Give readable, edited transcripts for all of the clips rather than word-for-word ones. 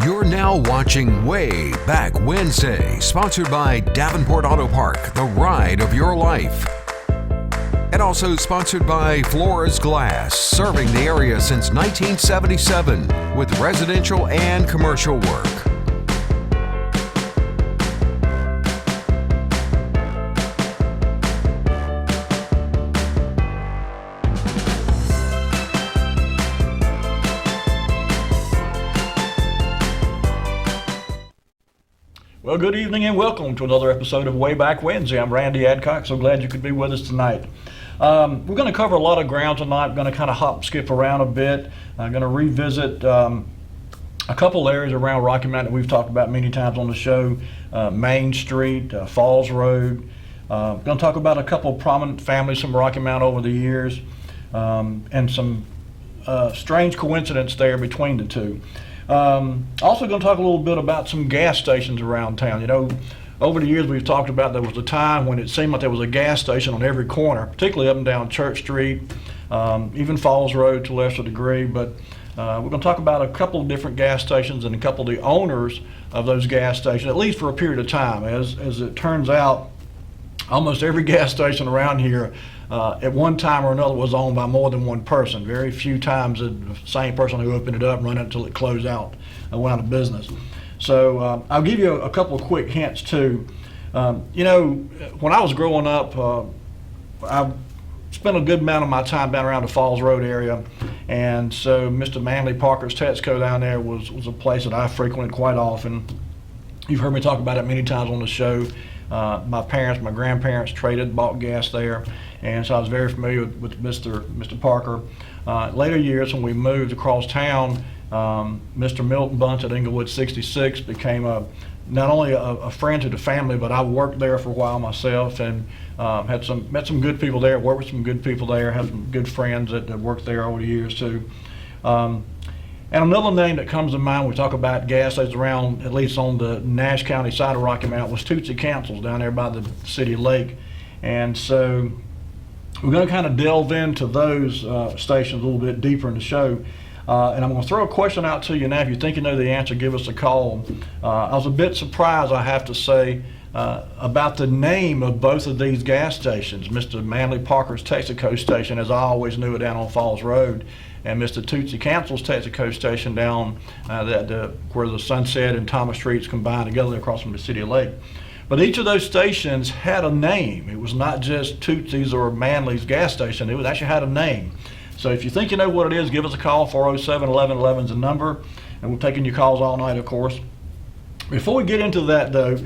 You're now watching Wayback Wednesday, sponsored by Davenport Auto Park, the ride of your life. And also sponsored by Flores Glass, serving the area since 1977 with residential and commercial work. Well, good evening and welcome to another episode of Wayback Wednesday. I'm Randy Adcock, so glad you could be with us tonight. We're going to cover a lot of ground tonight. We're going to kind of hop, skip around a bit. I'm going to revisit a couple areas around Rocky Mountain that we've talked about many times on the show. Main Street, Falls Road. Going to talk about a couple of prominent families from Rocky Mountain over the years, and some strange coincidence there between the two. Also going to talk a little bit about some gas stations around town. You know, over the years we've talked about there was a time when it seemed like there was a gas station on every corner, particularly up and down Church Street, even Falls Road to a lesser degree. But we're going to talk about a couple of different gas stations and a couple of the owners of those gas stations, at least for a period of time. As it turns out, almost every gas station around here at one time or another was owned by more than one person. Very few times the same person who opened it up run it until it closed out and went out of business. So I'll give you a couple of quick hints too. You know, when I was growing up, I spent a good amount of my time down around the Falls Road area, and so Mr. Manley Parker's Texaco down there was a place that I frequented quite often. You've heard me talk about it many times on the show. My parents, my grandparents traded, bought gas there, and so I was very familiar with Mr. Parker. Later years, when we moved across town, Mr. Milton Bunce at Inglewood 66 became not only a friend to the family, but I worked there for a while myself, and met some good people there, worked with some good people there, had some good friends that worked there over the years too. And another name that comes to mind when we talk about gas stations around, at least on the Nash County side of Rocky Mountain, was Tootsie Councils down there by the city lake. And so we're going to kind of delve into those stations a little bit deeper in the show. And I'm going to throw a question out to you now. If you think you know the answer, give us a call. I was a bit surprised, I have to say, about the name of both of these gas stations. Mr. Manley Parker's Texaco station, as I always knew it, down on Falls Road, and Mr. Tootsie Council's Texaco station down where the Sunset and Thomas Streets combine together across from the city lake. But each of those stations had a name. It was not just Tootsie's or Manley's gas station. It actually had a name. So if you think you know what it is, give us a call. 407-1111 is the number, and we're taking your calls all night, of course. Before we get into that, though,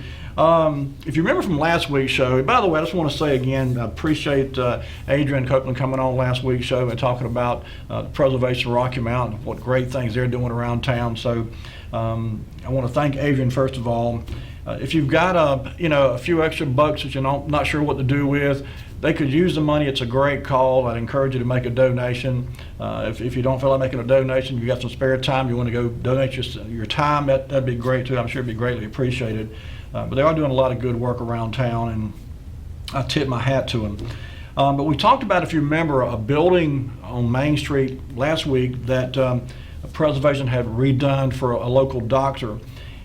if you remember from last week's show, by the way, I just want to say again, I appreciate Adrian Copeland coming on last week's show and talking about the preservation of Rocky Mountain, what great things they're doing around town. So I want to thank Adrian first of all. If you've got a few extra bucks that you're not sure what to do with, they could use the money. It's a great call. I'd encourage you to make a donation. If you don't feel like making a donation, you got some spare time, you want to go donate your time, that'd be great too. I'm sure it'd be greatly appreciated. But they are doing a lot of good work around town, and I tip my hat to them. But we talked about, if you remember, a building on Main Street last week that preservation had redone for a local doctor.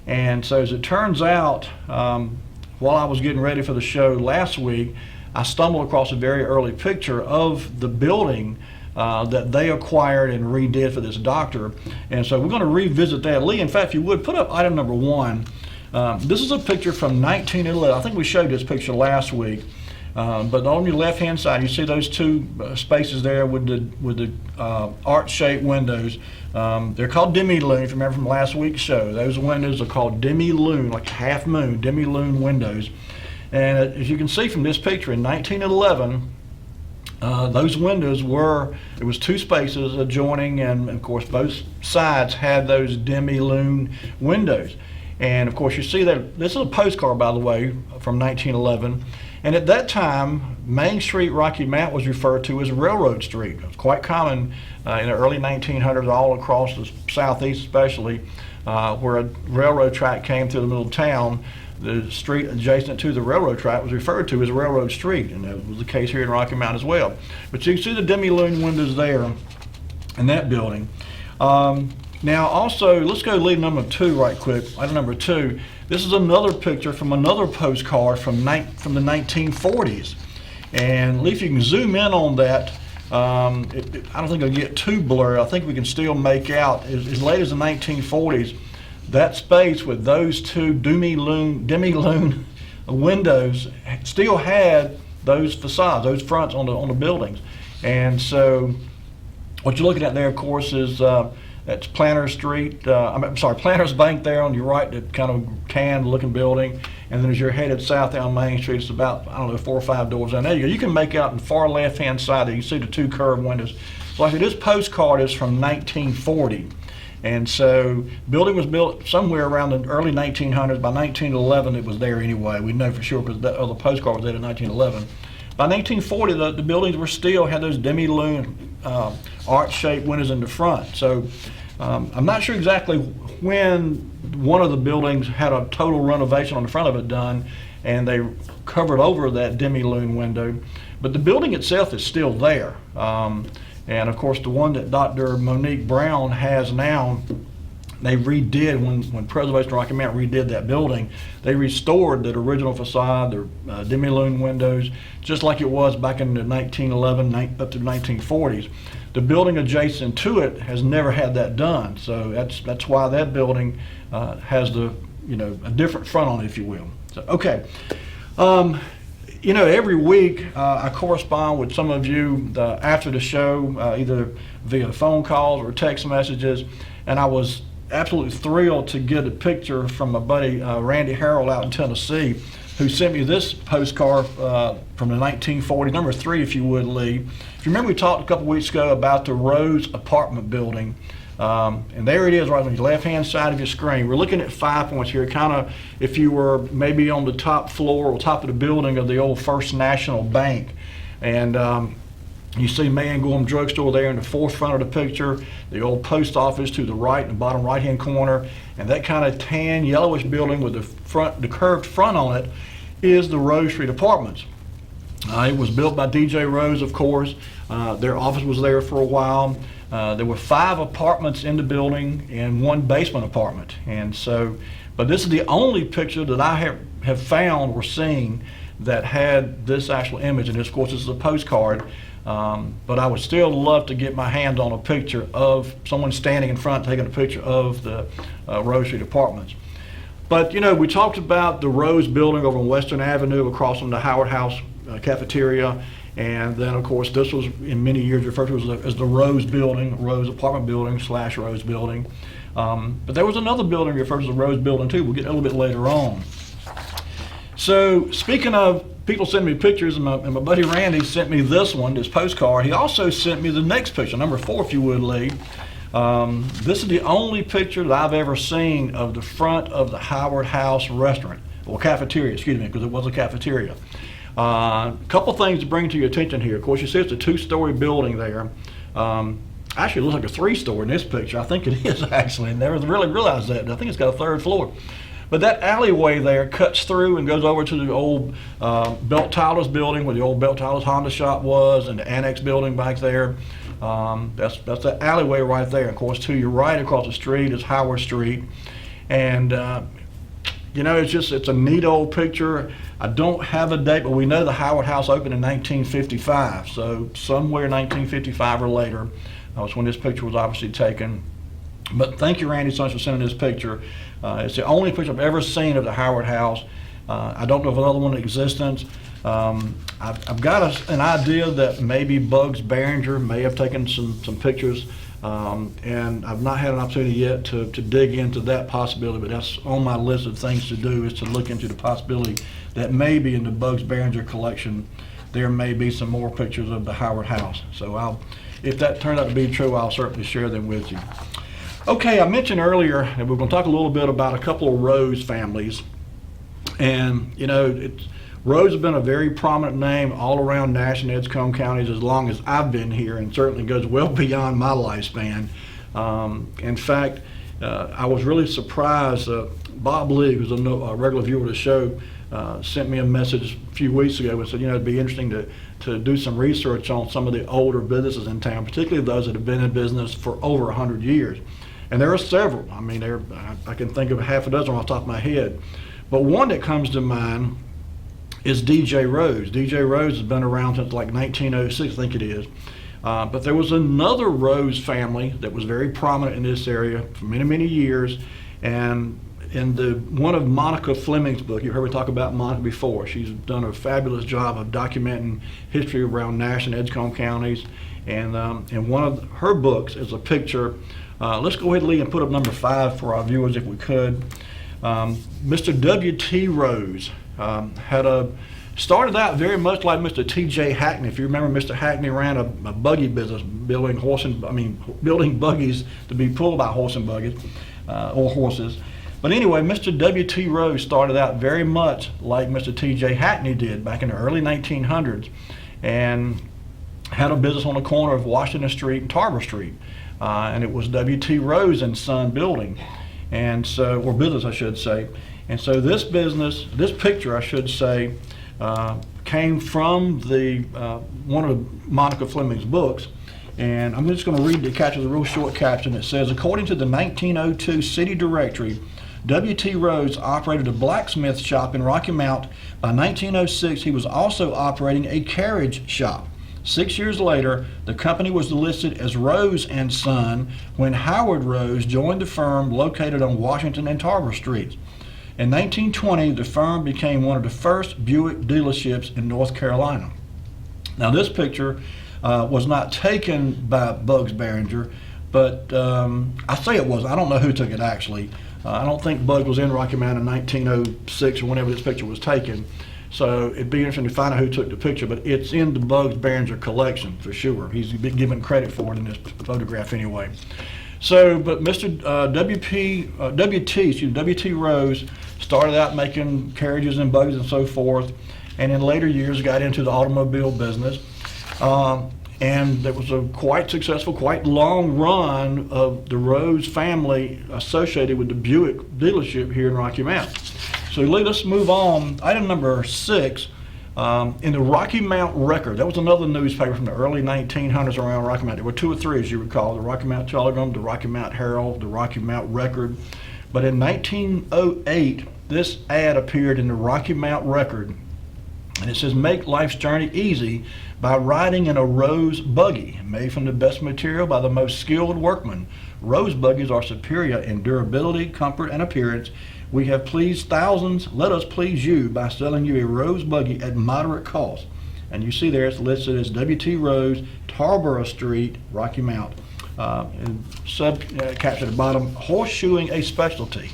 And so as it turns out, while I was getting ready for the show last week, I stumbled across a very early picture of the building that they acquired and redid for this doctor. And so we're going to revisit that. Lee, in fact, if you would, put up item number 1. This is a picture from 1911. I think we showed this picture last week. But on your left-hand side, you see those two spaces there with the arch-shaped windows. They're called demi-lune, if you remember from last week's show. Those windows are called demi-lune, like half-moon, demi-lune windows. And as you can see from this picture, in 1911, those windows it was two spaces adjoining, and of course both sides had those demi-lune windows. And of course you see that, this is a postcard, by the way, from 1911. And at that time, Main Street, Rocky Mount, was referred to as Railroad Street. It was quite common in the early 1900s, all across the southeast especially, where a railroad track came through the middle of town. The street adjacent to the railroad track was referred to as Railroad Street, and that was the case here in Rocky Mount as well. But you can see the demi-lune windows there in that building. Now, also, let's go to lead number 2 right quick. Item number 2. This is another picture from another postcard from the 1940s. And if you can zoom in on that, I don't think it'll get too blurry. I think we can still make out, as late as the 1940s, that space with those two demi-lune windows still had those facades, those fronts on the buildings. And so what you're looking at there, of course, is that's Planters Street. Planters Bank there on your right, that kind of tan-looking building. And then as you're headed south down Main Street, it's about, 4 or 5 doors down there. You can make out on the far left-hand side there, you see the 2 curved windows. So like I said, this postcard is from 1940. And so building was built somewhere around the early 1900s. By 1911, it was there anyway. We know for sure because that other postcard was there in 1911. By 1940, the buildings were still had those demi-lune arch-shaped windows in the front. So I'm not sure exactly when one of the buildings had a total renovation on the front of it done, and they covered over that demi-lune window. But the building itself is still there. And of course, the one that Dr. Monique Brown has now, they redid when Preservation Rocky Mountain redid that building. They restored that original facade, the demi-lune windows, just like it was back in the 1911 up to the 1940s. The building adjacent to it has never had that done, so that's why that building has a different front on it, if you will. So okay. Every week I correspond with some of you after the show, either via phone calls or text messages, and I was absolutely thrilled to get a picture from my buddy Randy Harrell out in Tennessee, who sent me this postcard from the 1940, number 3, if you would, Lee. If you remember, we talked a couple weeks ago about the Rose apartment building. And there it is right on the left-hand side of your screen. We're looking at 5 points here, kind of if you were maybe on the top floor or top of the building of the old First National Bank. And you see Mayan Gorham Drugstore there in the forefront of the picture, the old post office to the right in the bottom right-hand corner, and that kind of tan yellowish building with the curved front on it is the Rose Street Apartments. It was built by DJ Rose, of course. Their office was there for a while. There were 5 apartments in the building and 1 basement apartment. And so, but this is the only picture that I have found or seen that had this actual image. And this, of course, this is a postcard. But I would still love to get my hands on a picture of someone standing in front taking a picture of the Rose Street Apartments. But, we talked about the Rose building over on Western Avenue across from the Howard House cafeteria. And then, of course, this was in many years referred to as the Rose building, Rose apartment building / Rose building. But there was another building referred to as the Rose building too. We'll get a little bit later on. So speaking of people sending me pictures, and my buddy Randy sent me this postcard. He also sent me the next picture, number 4, if you would, Lee. This is the only picture that I've ever seen of the front of the Howard House restaurant, or cafeteria, excuse me, because it was a cafeteria. A couple things to bring to your attention here. Of course, you see it's a 2-story building there. Actually, it looks like a 3-story in this picture. I think it is, actually. I never really realized that. I think it's got a 3rd floor. But that alleyway there cuts through and goes over to the old Belt Tyler's building where the old Belt Tyler's Honda shop was, and the annex building back there. That's that alleyway right there. Of course, to your right across the street is Howard Street. And it's a neat old picture. I don't have a date, but we know the Howard House opened in 1955. So somewhere in 1955 or later was when this picture was obviously taken. But thank you, Randy, so much for sending this picture. It's the only picture I've ever seen of the Howard House. I don't know of another one in existence. I've got an idea that maybe Bugs Behringer may have taken some pictures. And I've not had an opportunity yet to dig into that possibility, but that's on my list of things to do, is to look into the possibility that maybe in the Bugs Behringer collection there may be some more pictures of the Howard House. So if that turns out to be true, I'll certainly share them with you. Okay, I mentioned earlier that we're going to talk a little bit about a couple of Rose families. And, Rose has been a very prominent name all around Nash and Edgecombe counties as long as I've been here, and certainly goes well beyond my lifespan. In fact, I was really surprised. Bob Lee, who's a regular viewer of the show, sent me a message a few weeks ago and said, it'd be interesting to do some research on some of the older businesses in town, particularly those that have been in business for over 100 years. And there are several. I mean, I can think of half a dozen off the top of my head. But one that comes to mind is DJ Rose. DJ Rose has been around since like 1906, I think it is. But there was another Rose family that was very prominent in this area for many, many years. And in one of Monica Fleming's book, you've heard me talk about Monica before. She's done a fabulous job of documenting history around Nash and Edgecombe counties. And one of her books is a picture. Let's go ahead, Lee, and put up number 5 for our viewers if we could. Mr. W.T. Rose started out very much like Mr. T.J. Hackney. If you remember, Mr. Hackney ran a buggy business, building buggies to be pulled by horse and buggies or horses. But anyway, Mr. W.T. Rose started out very much like Mr. T.J. Hackney did back in the early 1900s, and had a business on the corner of Washington Street and Tarver Street, and it was W.T. Rose and Son Building, and so, or business, I should say. And so this picture, I should say, came from one of Monica Fleming's books. And I'm just going to read the caption, the real short caption. It says, according to the 1902 city directory, W.T. Rose operated a blacksmith shop in Rocky Mount. By 1906, he was also operating a carriage shop. 6 years later, the company was listed as Rose and Son when Howard Rose joined the firm located on Washington and Tarver Streets. In 1920, the firm became one of the first Buick dealerships in North Carolina. Now, this picture was not taken by Bugs Behringer, but I say it was. I don't know who took it actually. I don't think Bug was in Rocky Mount in 1906 or whenever this picture was taken. So it'd be interesting to find out who took the picture, but it's in the Bugs Behringer collection for sure. He's been given credit for it in this photograph anyway. So, but Mr. W.T. Rose started out making carriages and buggies and so forth, and in later years got into the automobile business. And there was a quite successful, quite long run of the Rose family associated with the Buick dealership here in Rocky Mount. So let's move on. Item number 6, in the Rocky Mount Record. That was another newspaper from the early 1900s around Rocky Mount. There were 2 or 3, as you recall, the Rocky Mount Telegram, the Rocky Mount Herald, the Rocky Mount Record. But in 1908, this ad appeared in the Rocky Mount Record, and it says, make life's journey easy by riding in a Rose buggy, made from the best material by the most skilled workmen. Rose buggies are superior in durability, comfort, and appearance. We have pleased thousands. Let us please you by selling you a Rose buggy at moderate cost. And you see there it's listed as W.T. Rose, Tarboro Street, Rocky Mount. And caption at the bottom, horseshoeing a specialty.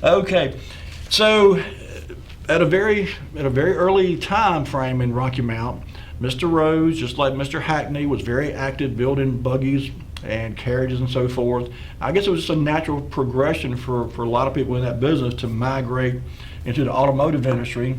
Okay, so at a very early time frame in Rocky Mount, Mr. Rose, just like Mr. Hackney, was very active building buggies and carriages and so forth. I guess it was just a natural progression for a lot of people in that business to migrate into the automotive industry.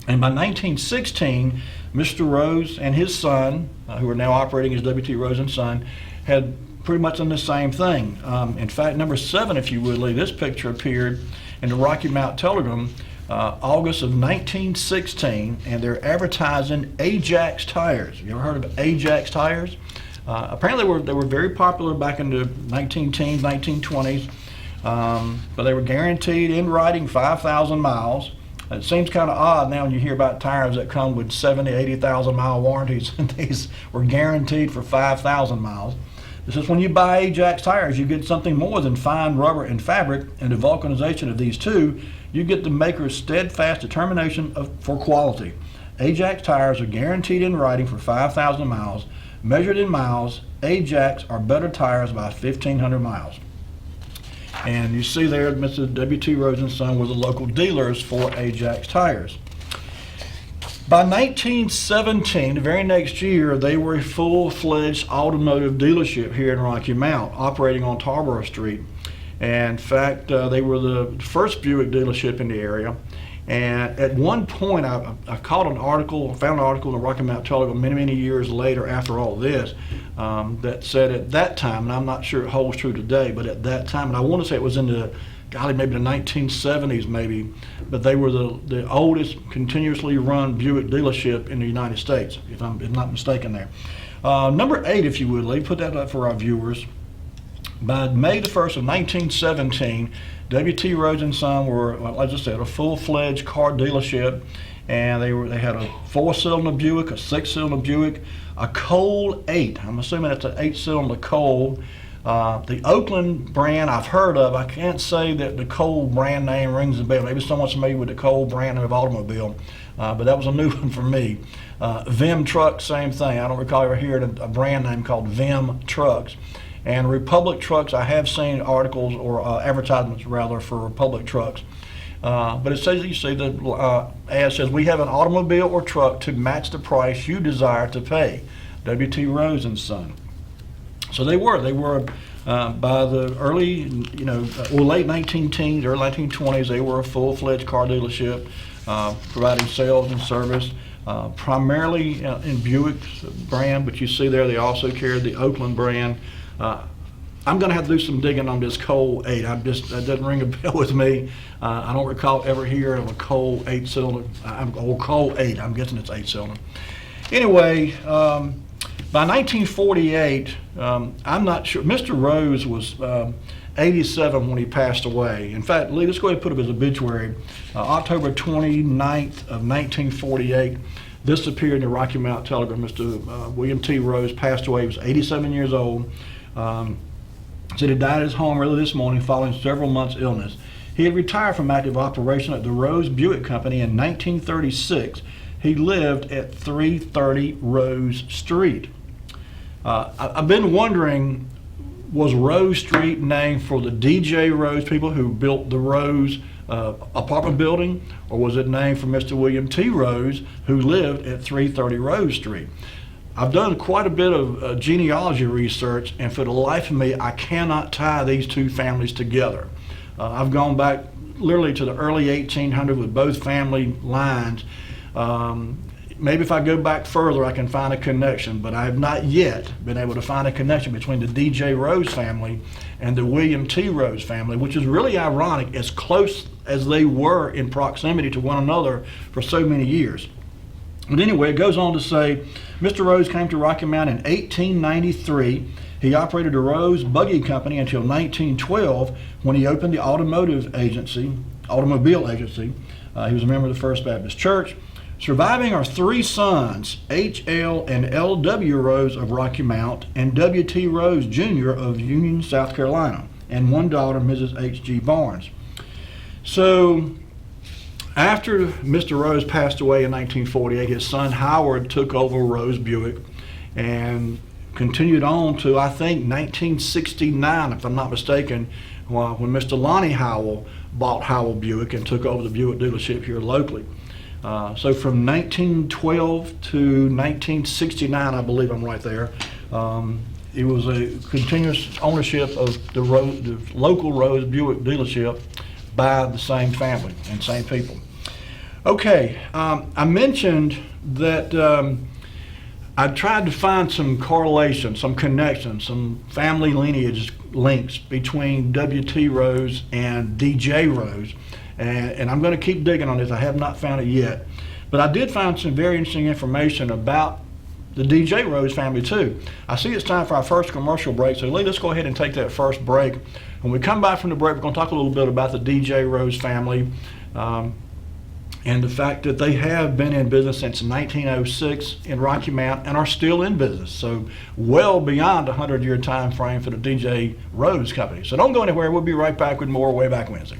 And by 1916, Mr. Rose and his son, who are now operating as W.T. Rose and Son, had pretty much done the same thing. In fact, number 7, if you would, Lee, this picture appeared in the Rocky Mount Telegram August of 1916, and they're advertising Ajax tires. You ever heard of Ajax tires? Apparently they were very popular back in the 1910s, 1920s, but they were guaranteed in writing 5,000 miles. It seems kind of odd now when you hear about tires that come with 70, 80,000 mile warranties, and these were guaranteed for 5,000 miles. This is when you buy Ajax tires, you get something more than fine rubber and fabric, and the vulcanization of these two, you get the maker's steadfast determination for quality. Ajax tires are guaranteed in writing for 5,000 miles. Measured in miles, Ajax are better tires by 1,500 miles. And you see there, Mr. W.T. Rose and Son were the local dealers for Ajax tires. By 1917, the very next year, they were a full-fledged automotive dealership here in Rocky Mount, operating on Tarboro Street. And in fact, they were the first Buick dealership in the area. And at one point, I found an article in the Rocky Mount Telegram many years later after all this, that said at that time, and I'm not sure it holds true today, but at that time, and I want to say it was in maybe the 1970s maybe, but they were the oldest continuously run Buick dealership in the United States, if I'm not mistaken there. Number 8, if you would, Lee, put that up for our viewers. By May the 1st of 1917, W.T. Rose and Son were, well, as I said, a full-fledged car dealership, and they had a 4-cylinder Buick, a 6-cylinder Buick, a Cole 8. I'm assuming that's an 8-cylinder Cole. The Oakland brand I've heard of. I can't say that the Cole brand name rings a bell. Maybe someone's familiar with the Cole brand of automobile, but that was a new one for me. Vim Trucks, same thing. I don't recall ever hearing a brand name called Vim Trucks. And Republic Trucks, I have seen articles or advertisements rather for Republic Trucks. But it says, you see, the ad says, we have an automobile or truck to match the price you desire to pay. W.T. Rose and Son. So they were by the early, late 19-teens, early 1920s, they were a full-fledged car dealership providing sales and service, primarily in Buick's brand, but you see there they also carried the Oakland brand. I'm going to have to do some digging on this Cole 8. That doesn't ring a bell with me. I don't recall ever hearing of a Cole 8-cylinder, or Cole 8, I'm guessing it's 8-cylinder. Anyway, by 1948, I'm not sure, Mr. Rose was 87 when he passed away. In fact, Lee, let's go ahead and put up his obituary. October 29th of 1948, this appeared in the Rocky Mount Telegram. Mr. William T. Rose passed away. He was 87 years old. Said he died at his home early this morning following several months' illness. He had retired from active operation at the Rose Buick Company in 1936. He lived at 330 Rose Street. I've been wondering, was Rose Street named for the D.J. Rose people who built the Rose apartment building, or was it named for Mr. William T. Rose, who lived at 330 Rose Street? I've done quite a bit of genealogy research, and for the life of me, I cannot tie these two families together. I've gone back literally to the early 1800s with both family lines. Maybe if I go back further, I can find a connection, but I have not yet been able to find a connection between the D.J. Rose family and the William T. Rose family, which is really ironic, as close as they were in proximity to one another for so many years. But anyway, it goes on to say, Mr. Rose came to Rocky Mount in 1893. He operated a Rose Buggy Company until 1912, when he opened the automobile agency. He was a member of the First Baptist Church. Surviving are 3 sons, H.L. and L.W. Rose of Rocky Mount, and W.T. Rose Jr. of Union, South Carolina, and 1 daughter, Mrs. H.G. Barnes. So, after Mr. Rose passed away in 1948, his son Howard took over Rose Buick and continued on to, I think, 1969, if I'm not mistaken, when Mr. Lonnie Howell bought Howell Buick and took over the Buick dealership here locally. So from 1912 to 1969, I believe I'm right there, it was a continuous ownership of the local Rose Buick dealership by the same family and same people. Okay, I mentioned that I tried to find some correlation, some connection, some family lineage links between W.T. Rose and D.J. Rose. And I'm going to keep digging on this. I have not found it yet. But I did find some very interesting information about the D.J. Rose family too. I see it's time for our first commercial break. So Lee, let's go ahead and take that first break. When we come back from the break, we're going to talk a little bit about the D.J. Rose family and the fact that they have been in business since 1906 in Rocky Mount and are still in business. So well beyond a 100-year time frame for the D.J. Rose company. So don't go anywhere. We'll be right back with more Wayback Wednesday.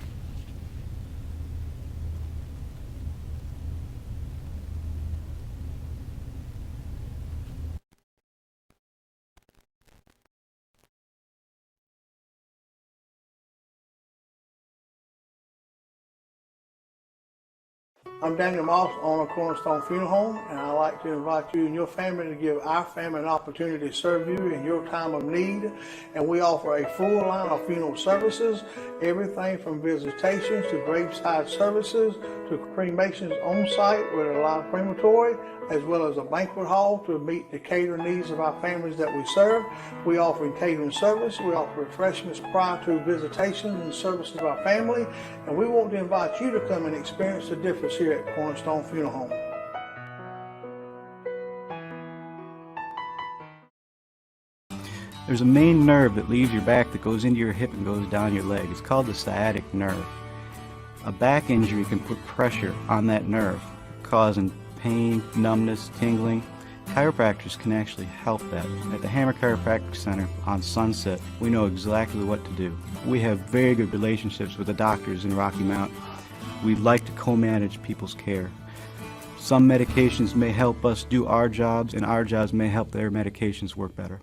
I'm Daniel Moss, owner of Cornerstone Funeral Home, and I'd like to invite you and your family to give our family an opportunity to serve you in your time of need. And we offer a full line of funeral services, everything from visitations to graveside services to cremations on site with a live crematory, as well as a banquet hall to meet the catering needs of our families that we serve. We offer catering service. We offer refreshments prior to visitations and services of our family. And we want to invite you to come and experience the difference here at Cornerstone Funeral Home. There's a main nerve that leaves your back that goes into your hip and goes down your leg. It's called the sciatic nerve. A back injury can put pressure on that nerve, causing pain, numbness, tingling. Chiropractors can actually help that. At the Hammer Chiropractic Center on Sunset, we know exactly what to do. We have very good relationships with the doctors in Rocky Mount. We like to co-manage people's care. Some medications may help us do our jobs, and our jobs may help their medications work better.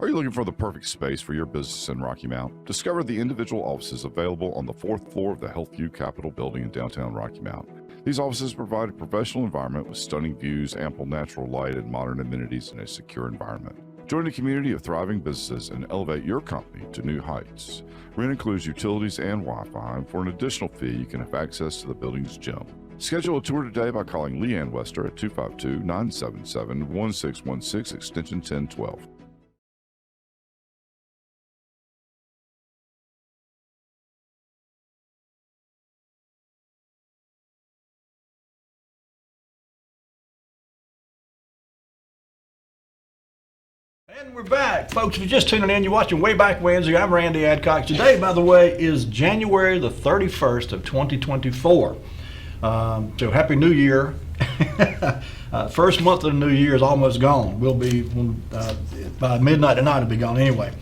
Are you looking for the perfect space for your business in Rocky Mount? Discover the individual offices available on the 4th floor of the Healthview Capitol building in downtown Rocky Mount. These offices provide a professional environment with stunning views, ample natural light, and modern amenities in a secure environment. Join a community of thriving businesses and elevate your company to new heights. Rent includes utilities and Wi-Fi, and for an additional fee, you can have access to the building's gym. Schedule a tour today by calling Leanne Wester at 252-977-1616, extension 1012. And we're back. Folks, if you're just tuning in, you're watching Wayback Wednesday. I'm Randy Adcox. Today, by the way, is January the 31st of 2024. So Happy New Year. First month of the new year is almost gone. We'll be, by midnight tonight, it'll be gone anyway.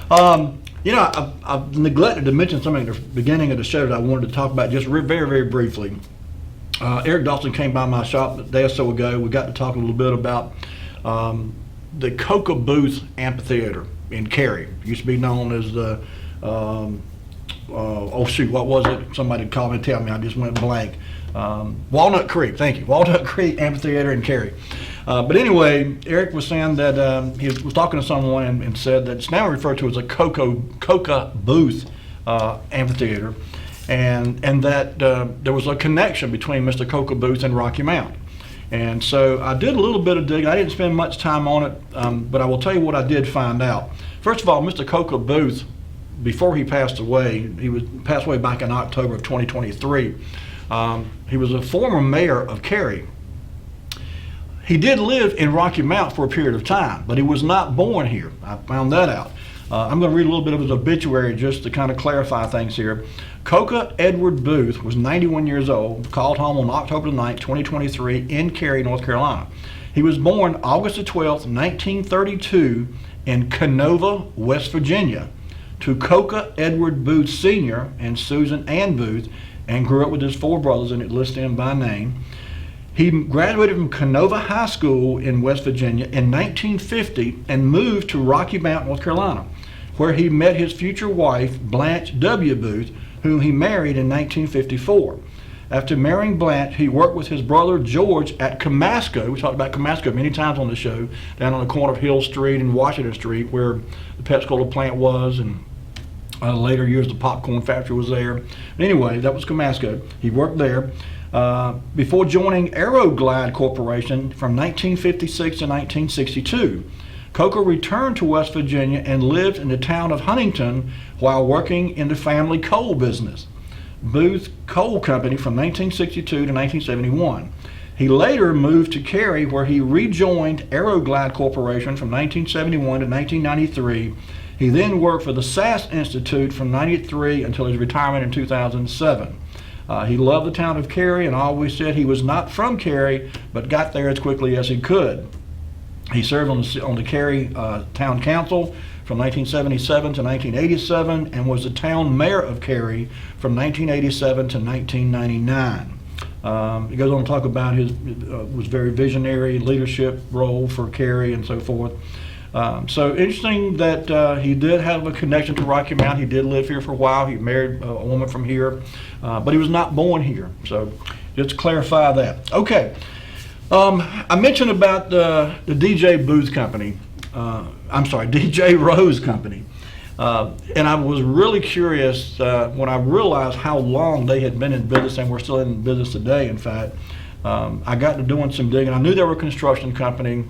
I've neglected to mention something at the beginning of the show that I wanted to talk about just very, very briefly. Eric Dawson came by my shop a day or so ago. We got to talk a little bit about the Coca Booth Amphitheater in Cary. It used to be known as the, what was it? Somebody called me and tell me, I just went blank. Walnut Creek, thank you. Walnut Creek Amphitheater in Cary. But anyway, Eric was saying that he was talking to someone and said that it's now referred to as a Coca Booth Amphitheater, and that there was a connection between Mr. Coca Booth and Rocky Mount. And so I did a little bit of digging. I didn't spend much time on it, but I will tell you what I did find out. First of all, Mr. Coca Booth, before he passed away, passed away back in October of 2023. He was a former mayor of Cary. He did live in Rocky Mount for a period of time, but he was not born here. I found that out. I'm going to read a little bit of his obituary just to kind of clarify things here. Coca Edward Booth was 91 years old, called home on October 9, 2023 in Cary, North Carolina. He was born August 12, 1932 in Canova, West Virginia, to Coca Edward Booth Sr. and Susan Ann Booth, and grew up with his 4 brothers, and it lists them by name. He graduated from Canova High School in West Virginia in 1950 and moved to Rocky Mount, North Carolina, where he met his future wife, Blanche W. Booth, whom he married in 1954. After marrying Blanche, he worked with his brother George at Camasco. We talked about Camasco many times on the show, down on the corner of Hill Street and Washington Street, where the Pepsi-Cola plant was, and later years the popcorn factory was there. But anyway, that was Camasco. He worked there before joining Aeroglide Corporation from 1956 to 1962. Coca returned to West Virginia and lived in the town of Huntington while working in the family coal business, Booth Coal Company, from 1962 to 1971. He later moved to Cary, where he rejoined Aeroglide Corporation from 1971 to 1993. He then worked for the SAS Institute from 1993 until his retirement in 2007. He loved the town of Cary and always said he was not from Cary, but got there as quickly as he could. He served on the Cary Town Council from 1977 to 1987 and was the town mayor of Cary from 1987 to 1999. He goes on to talk about his was very visionary leadership role for Cary and so forth. So interesting that he did have a connection to Rocky Mount. He did live here for a while. He married a woman from here, but he was not born here. So just to clarify that. Okay. I mentioned about the DJ Booth Company. DJ Rose Company. And I was really curious when I realized how long they had been in business, and we're still in business today, in fact. I got to doing some digging. I knew they were a construction company.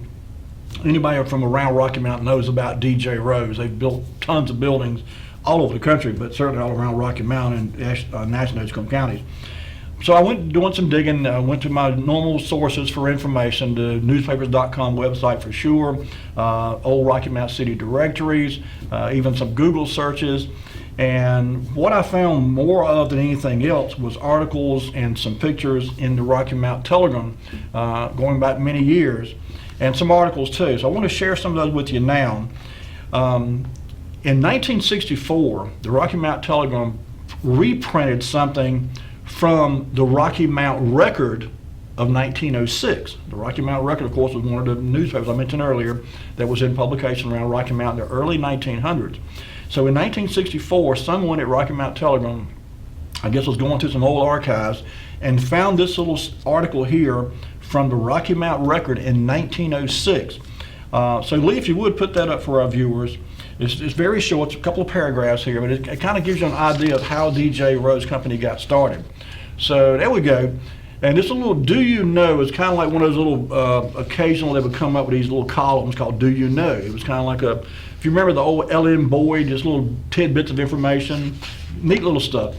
Anybody from around Rocky Mount knows about DJ Rose. They've built tons of buildings all over the country, but certainly all around Rocky Mount and National Edgecombe counties. So I went doing some digging, went to my normal sources for information, the newspapers.com website for sure, old Rocky Mount City directories, even some Google searches. And what I found more of than anything else was articles and some pictures in the Rocky Mount Telegram going back many years, and some articles too. So I want to share some of those with you now. In 1964, the Rocky Mount Telegram reprinted something from the Rocky Mount Record of 1906. The Rocky Mount Record, of course, was one of the newspapers I mentioned earlier that was in publication around Rocky Mount in the early 1900s. So in 1964, someone at Rocky Mount Telegram, I guess, was going through some old archives and found this little article here from the Rocky Mount Record in 1906. So Lee, if you would put that up for our viewers. It's very short, it's a couple of paragraphs here, but it kind of gives you an idea of how DJ Rose Company got started. So there we go. And this little "Do You Know" is kind of like one of those little, occasionally they would come up with these little columns called "Do You Know." It was kind of like if you remember the old L.M. Boyd, just little tidbits of information, neat little stuff.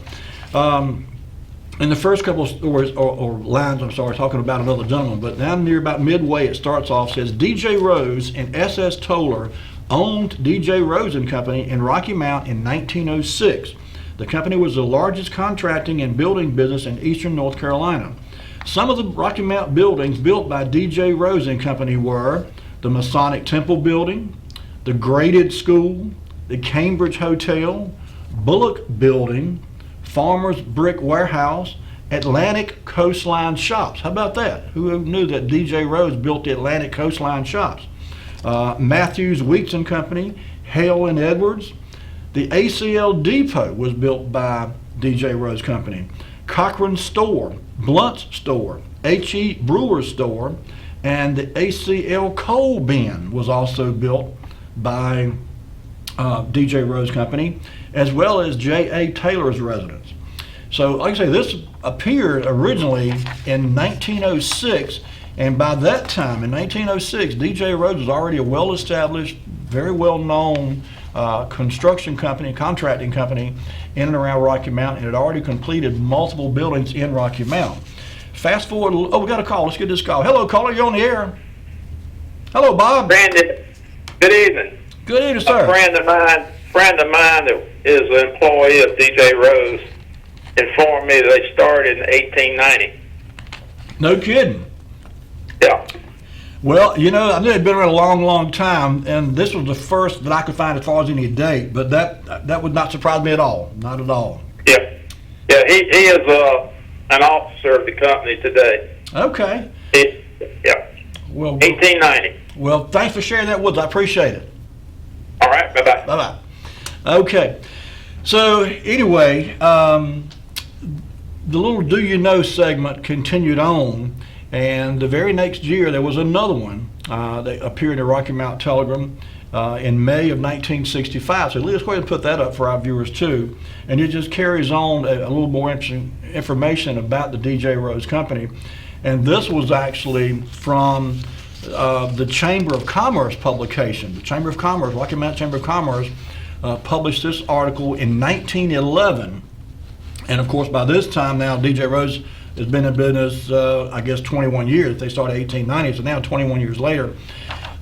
In the first couple of stories, or lines, I'm sorry, talking about another gentleman, but down near about midway it starts off, says DJ Rose and S.S. Toller owned DJ Rose and Company in Rocky Mount in 1906. The company was the largest contracting and building business in eastern North Carolina. Some of the Rocky Mount buildings built by DJ Rose and Company were the Masonic Temple Building, the Graded School, the Cambridge Hotel, Bullock Building, Farmers Brick Warehouse, Atlantic Coastline Shops. How about that? Who knew that DJ Rose built the Atlantic Coastline Shops? Matthews Weeks and Company, Hale and Edwards. The ACL Depot was built by DJ Rose Company. Cochran Store, Blunt's Store, H.E. Brewer's Store, and the ACL Coal Bin was also built by DJ Rose Company, as well as J.A. Taylor's residence. So like I say, this appeared originally in 1906, and by that time, in 1906, DJ Rose was already a well-established, very well-known construction company, contracting company in and around Rocky Mount, and had already completed multiple buildings in Rocky Mount. Fast forward, we got a call. Let's get this call. Hello, caller, you're on the air. Hello, Bob. Brandon, good evening. Good evening, sir. A friend of mine that is an employee of DJ Rose informed me that they started in 1890. No kidding. Yeah. Well, you know, I knew it'd been around a long, long time, and this was the first that I could find as far as any date, but that would not surprise me at all. Not at all. Yeah. Yeah, he is an officer of the company today. Okay. Yeah. Well, 1890. Well, thanks for sharing that with us. I appreciate it. All right, bye-bye. Bye-bye. Okay. So, anyway, the little Do You Know segment continued on, and the very next year there was another one that appeared in the Rocky Mount Telegram in May of 1965. So let's go ahead and put that up for our viewers too. And it just carries on a little more interesting information about the DJ Rose Company. And this was actually from the Chamber of Commerce publication. The Chamber of Commerce, Rocky Mount Chamber of Commerce, published this article in 1911. And of course, by this time now, DJ Rose has been in business, I guess, 21 years. They started 1890, so now 21 years later.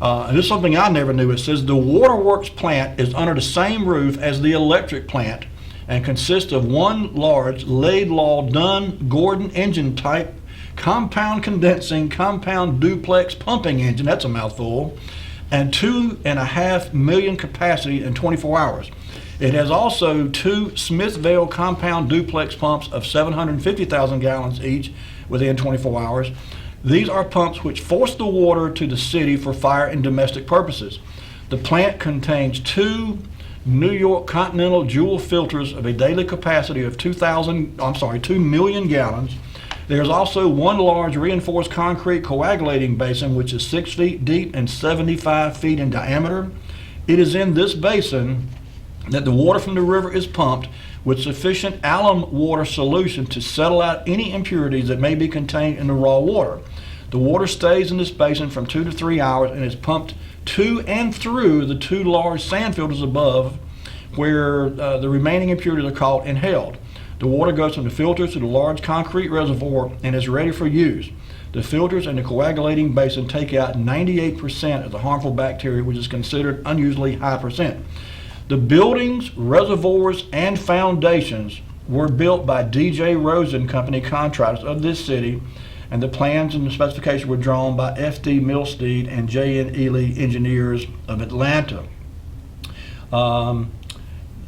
And this is something I never knew. It says the waterworks plant is under the same roof as the electric plant and consists of one large Laidlaw Dunn Gordon engine type compound condensing compound duplex pumping engine, that's a mouthful, and 2.5 million capacity in 24 hours. It has also two Smithville compound duplex pumps of 750,000 gallons each within 24 hours. These are pumps which force the water to the city for fire and domestic purposes. The plant contains two New York Continental Joule filters of a daily capacity of 2 million gallons. There's also one large reinforced concrete coagulating basin which is 6 feet deep and 75 feet in diameter. It is in this basin that the water from the river is pumped with sufficient alum water solution to settle out any impurities that may be contained in the raw water. The water stays in this basin from 2 to 3 hours and is pumped to and through the two large sand filters above, where the remaining impurities are caught and held. The water goes from the filters to the large concrete reservoir and is ready for use. The filters and the coagulating basin take out 98% of the harmful bacteria, which is considered unusually high percent. The buildings, reservoirs, and foundations were built by D.J. Rose and Company contractors of this city, and the plans and the specifications were drawn by F.D. Milstead and J.N. Ely engineers of Atlanta.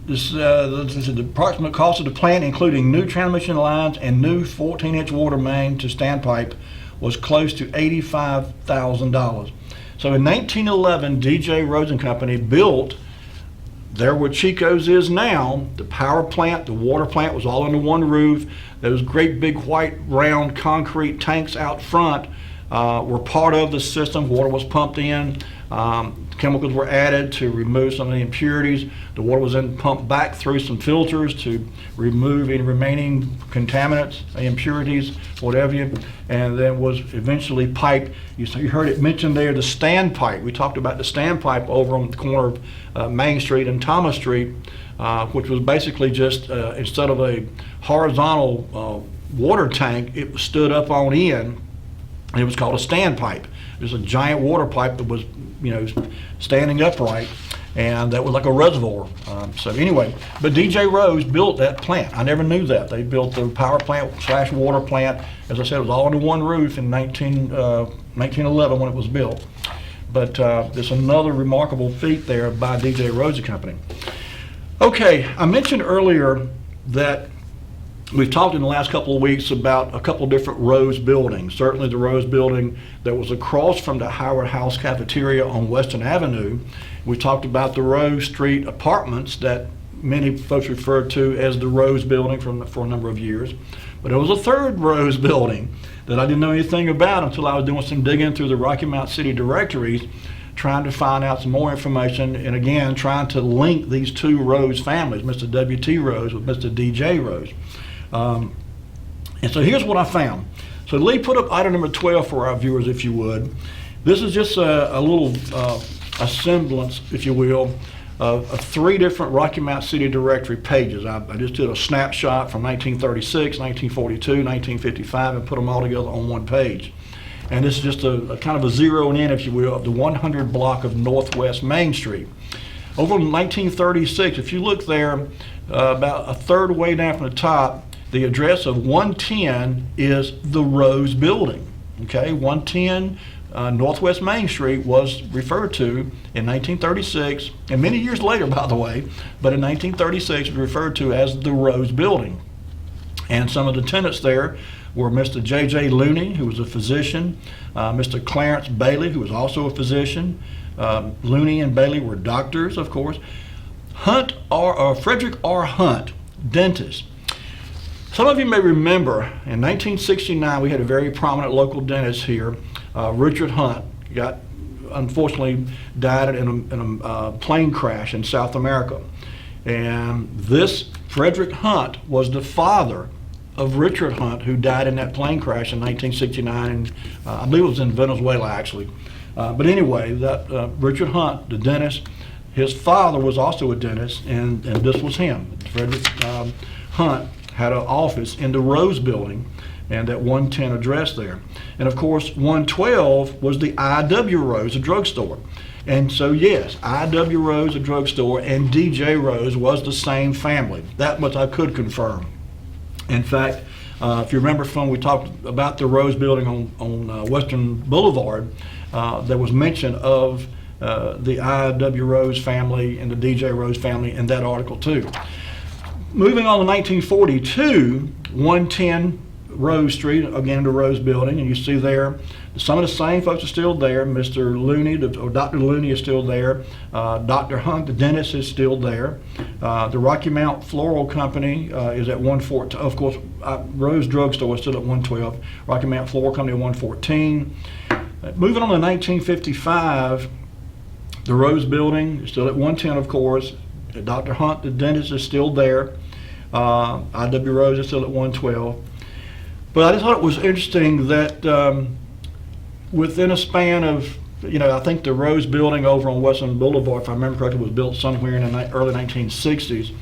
This is the approximate cost of the plant, including new transmission lines and new 14-inch water main to standpipe, was close to $85,000. So in 1911, D.J. Rose and Company built there where Chico's is now. The power plant, the water plant was all under one roof. Those great big white round concrete tanks out front were part of the system. Water was pumped in. Chemicals were added to remove some of the impurities. The water was then pumped back through some filters to remove any remaining contaminants, impurities, whatever you, and then was eventually piped. You heard it mentioned there, the standpipe. We talked about the standpipe over on the corner of Main Street and Thomas Street, which was basically just, instead of a horizontal water tank, it was stood up on end, and it was called a standpipe. It was a giant water pipe that was, standing upright, and that was like a reservoir. So anyway, but D.J. Rose built that plant. I never knew that. They built the power plant / water plant. As I said, it was all under one roof in 1911 when it was built. But there's another remarkable feat there by D.J. Rose Company. Okay, I mentioned earlier that we've talked in the last couple of weeks about a couple of different Rose buildings. Certainly the Rose building that was across from the Howard House cafeteria on Western Avenue. We talked about the Rose Street apartments that many folks referred to as the Rose building for a number of years. But there was a third Rose building that I didn't know anything about until I was doing some digging through the Rocky Mount City directories, trying to find out some more information, and again, trying to link these two Rose families, Mr. W.T. Rose with Mr. D.J. Rose. And so here's what I found. So Lee, put up item number 12 for our viewers, if you would. This is just a little a semblance, if you will, of 3 different Rocky Mount City directory pages. I just did a snapshot from 1936, 1942, 1955, and put them all together on one page. And this is just a kind of a zeroing in, if you will, of the 100 block of Northwest Main Street. Over in 1936, if you look there, about a third way down from the top, the address of 110 is the Rose Building. Okay, 110 Northwest Main Street was referred to in 1936, and many years later, by the way, but in 1936 it was referred to as the Rose Building. And some of the tenants there were Mr. J.J. Looney, who was a physician, Mr. Clarence Bailey, who was also a physician. Looney and Bailey were doctors, of course. Frederick R. Hunt, dentist. Some of you may remember in 1969 we had a very prominent local dentist here, Richard Hunt. Unfortunately died in a plane crash in South America. And this Frederick Hunt was the father of Richard Hunt, who died in that plane crash in 1969, and I believe it was in Venezuela actually. But anyway, that Richard Hunt, the dentist, his father was also a dentist, and this was him. Frederick Hunt had an office in the Rose Building and that 110 address there. And of course, 112 was the I.W. Rose, a drugstore. And so yes, I.W. Rose, a drugstore, and D.J. Rose was the same family. That much I could confirm. In fact, if you remember from we talked about the Rose Building on Western Boulevard, there was mention of the I.W. Rose family and the D.J. Rose family in that article too. Moving on to 1942, 110 Rose Street, again the Rose Building, and you see there some of the same folks are still there. Mr. Looney, or Dr. Looney is still there. Dr. Hunt, the dentist, is still there. The Rocky Mount Floral Company is at 114. Of course, Rose Drugstore is still at 112. Rocky Mount Floral Company at 114. Moving on to 1955, the Rose Building is still at 110, of course. Dr. Hunt, the dentist, is still there. I.W. Rose is still at 112. But I just thought it was interesting that within a span of, I think the Rose Building over on Western Boulevard, if I remember correctly, was built somewhere in the early 1960s.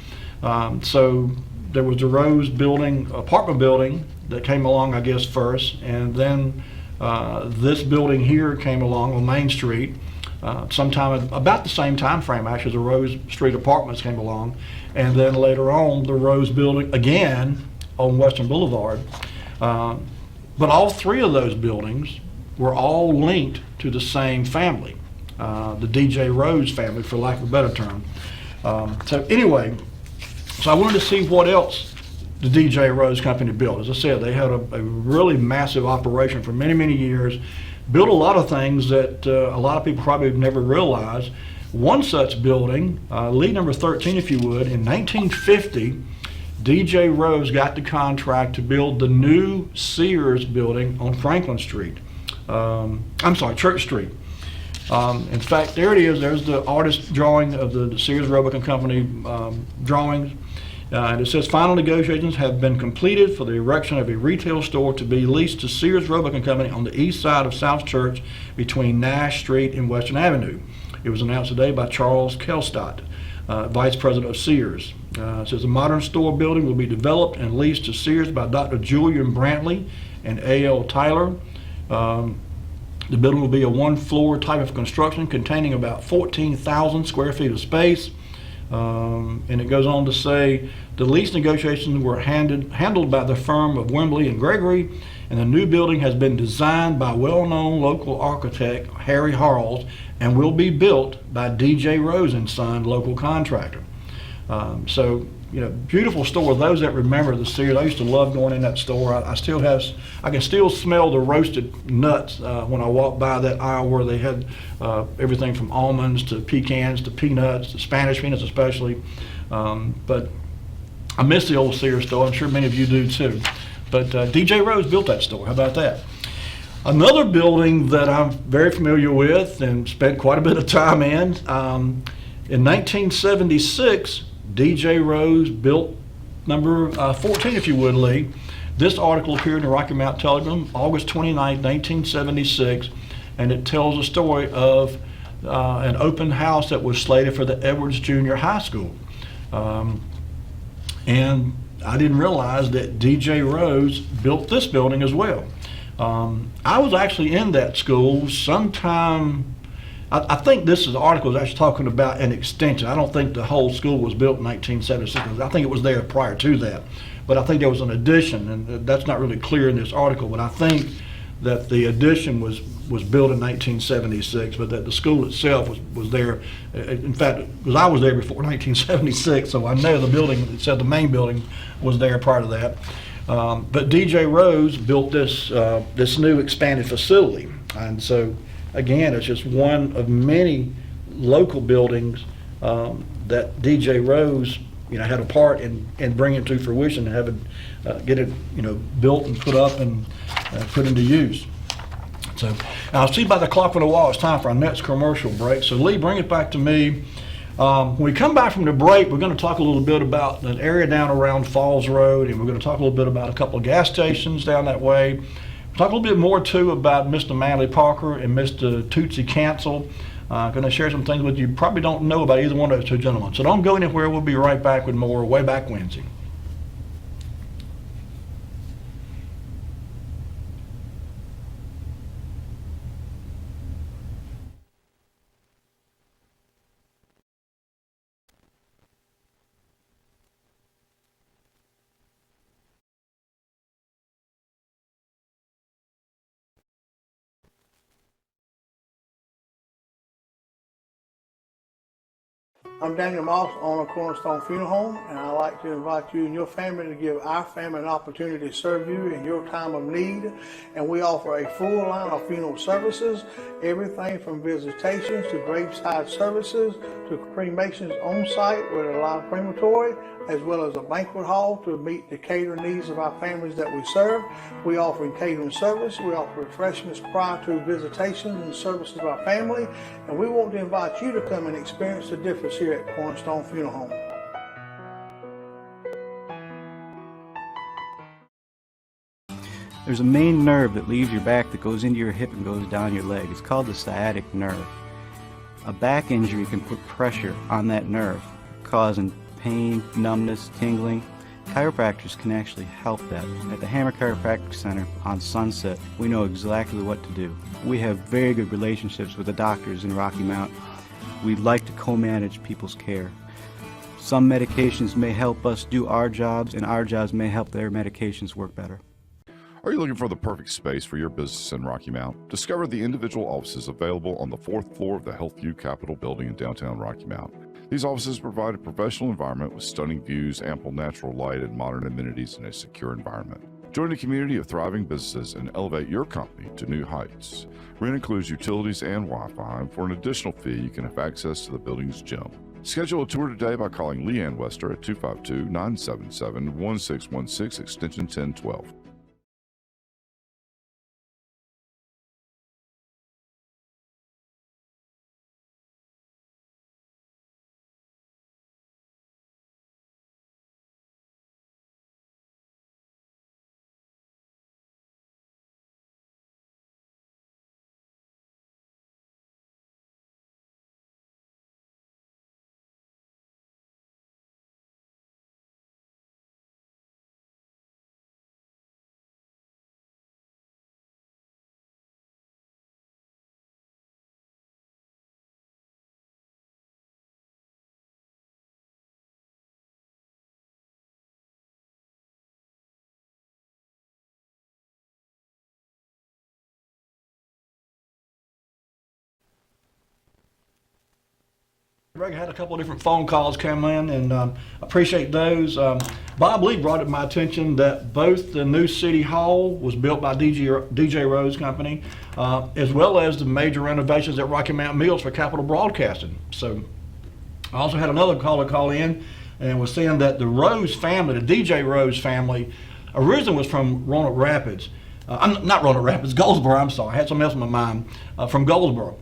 So there was the Rose building, apartment building that came along, I guess, first, and then this building here came along on Main Street sometime about the same time frame. Actually, the Rose Street Apartments came along, and then later on the Rose building again on Western Boulevard. But all three of those buildings were all linked to the same family, the DJ Rose family, for lack of a better term. So anyway, so I wanted to see what else the DJ Rose Company built. As I said, they had a really massive operation for many, many years, built a lot of things that a lot of people probably have never realized. One such building, lead number 13 if you would, in 1950, DJ Rose got the contract to build the new Sears building on Franklin Street. Church Street. In fact, there it is. There's the artist drawing of the Sears Roebuck and Company drawings. And it says, final negotiations have been completed for the erection of a retail store to be leased to Sears Roebuck and Company on the east side of South Church between Nash Street and Western Avenue. It was announced today by Charles Kelstadt, Vice President of Sears. It says a modern store building will be developed and leased to Sears by Dr. Julian Brantley and A.L. Tyler. The building will be a one-floor type of construction containing about 14,000 square feet of space. And it goes on to say the lease negotiations were handled by the firm of Wembley and Gregory, and the new building has been designed by well-known local architect Harry Harles and will be built by DJ Rose and Son, local contractor. So, you know, beautiful store. Those that remember the Sears, I used to love going in that store. I can still smell the roasted nuts when I walk by that aisle where they had everything from almonds to pecans to peanuts, to Spanish peanuts especially. But I miss the old Sears store. I'm sure many of you do too. But DJ Rose built that store. How about that? Another building that I'm very familiar with and spent quite a bit of time in 1976, DJ Rose built number 14, if you would, Lee. This article appeared in the Rocky Mount Telegram, August 29, 1976, and it tells a story of an open house that was slated for the Edwards Junior High School. And I didn't realize that DJ Rose built this building as well. I was actually in that school sometime. I think this article is actually talking about an extension. I don't think the whole school was built in 1976. I think it was there prior to that. But I think there was an addition, and that's not really clear in this article, but I think that the addition was built in 1976, but that the school itself was there. In fact, because I was there before 1976, so I know the building, it said the main building was there prior to that. But DJ Rose built this new expanded facility. And so, again, it's just one of many local buildings that DJ Rose, had a part in bringing to fruition and having get it, built and put up and put into use. So I'll see by the clock on the wall, it's time for our next commercial break. So Lee, bring it back to me. When we come back from the break, we're going to talk a little bit about an area down around Falls Road, and we're going to talk a little bit about a couple of gas stations down that way. Talk a little bit more too about Mr. Manley Parker and Mr. Tootsie Cancel. Going to share some things with you probably don't know about either one of those two gentlemen. So don't go anywhere. We'll be right back with more Wayback Wednesday. I'm Daniel Moss, owner of Cornerstone Funeral Home, and I'd like to invite you and your family to give our family an opportunity to serve you in your time of need. And we offer a full line of funeral services, everything from visitations to graveside services to cremations on site with a live crematory, as well as a banquet hall to meet the catering needs of our families that we serve. We offer catering service. We offer refreshments prior to visitations and services of our family. And we want to invite you to come and experience the difference here at Cornerstone Funeral Home. There's a main nerve that leaves your back that goes into your hip and goes down your leg. It's called the sciatic nerve. A back injury can put pressure on that nerve, causing pain, numbness, tingling, Chiropractors can actually help that. At the Hammer Chiropractic Center on Sunset, we know exactly what to do. We have very good relationships with the doctors in Rocky Mount. We like to co-manage people's care. Some medications may help us do our jobs, and our jobs may help their medications work better. Are you looking for the perfect space for your business in Rocky Mount? Discover the individual offices available on the 4th floor of the Healthview Capitol Building in downtown Rocky Mount. These offices provide a professional environment with stunning views, ample natural light, and modern amenities in a secure environment. Join a community of thriving businesses and elevate your company to new heights. Rent includes utilities and Wi-Fi, and for an additional fee, you can have access to the building's gym. Schedule a tour today by calling Leanne Wester at 252-977-1616, extension 1012. Greg had a couple of different phone calls come in, and appreciate those. Bob Lee brought it to my attention that both the new City Hall was built by DJ Rose Company, as well as the major renovations at Rocky Mountain Mills for Capitol Broadcasting. So I also had another caller call in and was saying that the Rose family, the DJ Rose family, originally was from Roanoke Rapids. Not Roanoke Rapids, Goldsboro, I'm sorry. I had something else in my mind, from Goldsboro.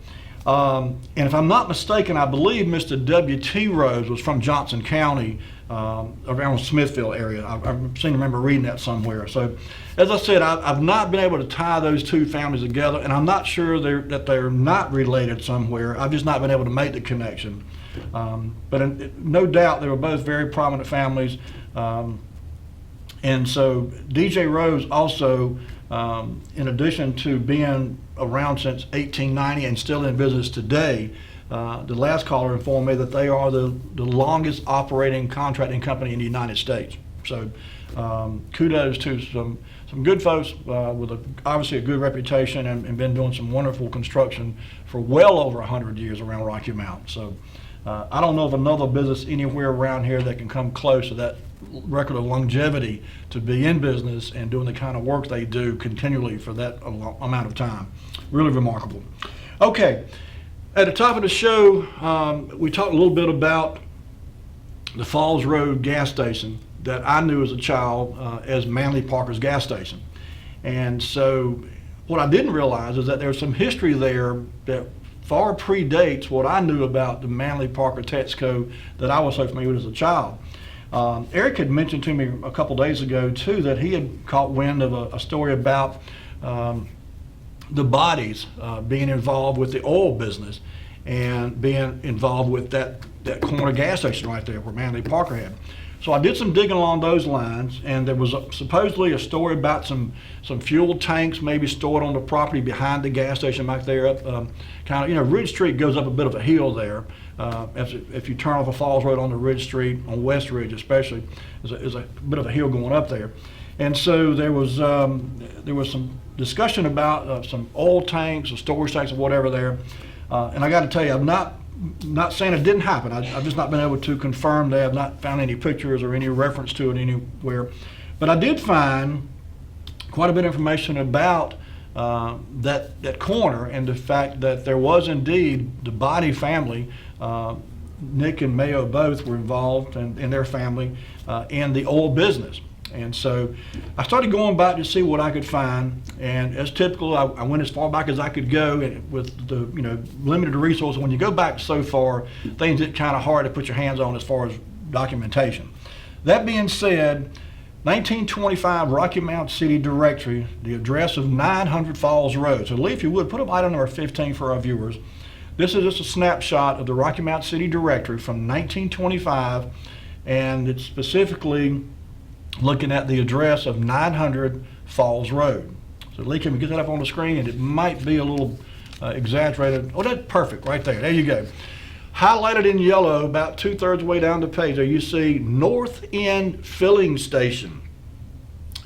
And if I'm not mistaken, I believe Mr. W.T. Rose was from Johnson County, around Smithfield area. I seem to remember reading that somewhere. So, as I said, I've not been able to tie those two families together, and I'm not sure that they're not related somewhere. I've just not been able to make the connection. But no doubt they were both very prominent families. And so DJ Rose also, in addition to being around since 1890 and still in business today, the last caller informed me that they are the longest operating contracting company in the United States. So kudos to some good folks with obviously a good reputation and been doing some wonderful construction for well over 100 years around Rocky Mount. So I don't know of another business anywhere around here that can come close to that record of longevity to be in business and doing the kind of work they do continually for that amount of time. Really remarkable. Okay, at the top of the show, we talked a little bit about the Falls Road gas station that I knew as a child as Manley Parker's gas station. And so what I didn't realize is that there's some history there that far predates what I knew about the Manley Parker Texaco that I was so familiar with as a child. Eric had mentioned to me a couple days ago too that he had caught wind of a story about the bodies being involved with the oil business and being involved with that corner gas station right there where Manley Parker had. So I did some digging along those lines, and there was supposedly a story about some fuel tanks maybe stored on the property behind the gas station back there up kind of, Ridge Street goes up a bit of a hill there. If you turn off a Falls Road onto Ridge Street, on West Ridge especially, is a bit of a hill going up there. And so there was some discussion about some oil tanks or storage tanks or whatever there. And I got to tell you, I'm not saying it didn't happen. I've just not been able to confirm that. I've not found any pictures or any reference to it anywhere. But I did find quite a bit of information about that corner and the fact that there was indeed the Body family, Nick and Mayo both were involved in their family in the oil business. And so I started going back to see what I could find, and as typical, I went as far back as I could go, and with the limited resources. When you go back so far, things get kind of hard to put your hands on as far as documentation. That being said, 1925 Rocky Mount City Directory, the address of 900 Falls Road. So Lee, if you would, put up item number 15 for our viewers. This is just a snapshot of the Rocky Mount City Directory from 1925, and it's specifically looking at the address of 900 Falls Road. So Lee, can we get that up on the screen? And it might be a little exaggerated. Oh, that's perfect right there. There you go. Highlighted in yellow about 2/3 way down the page there, you see North End Filling Station.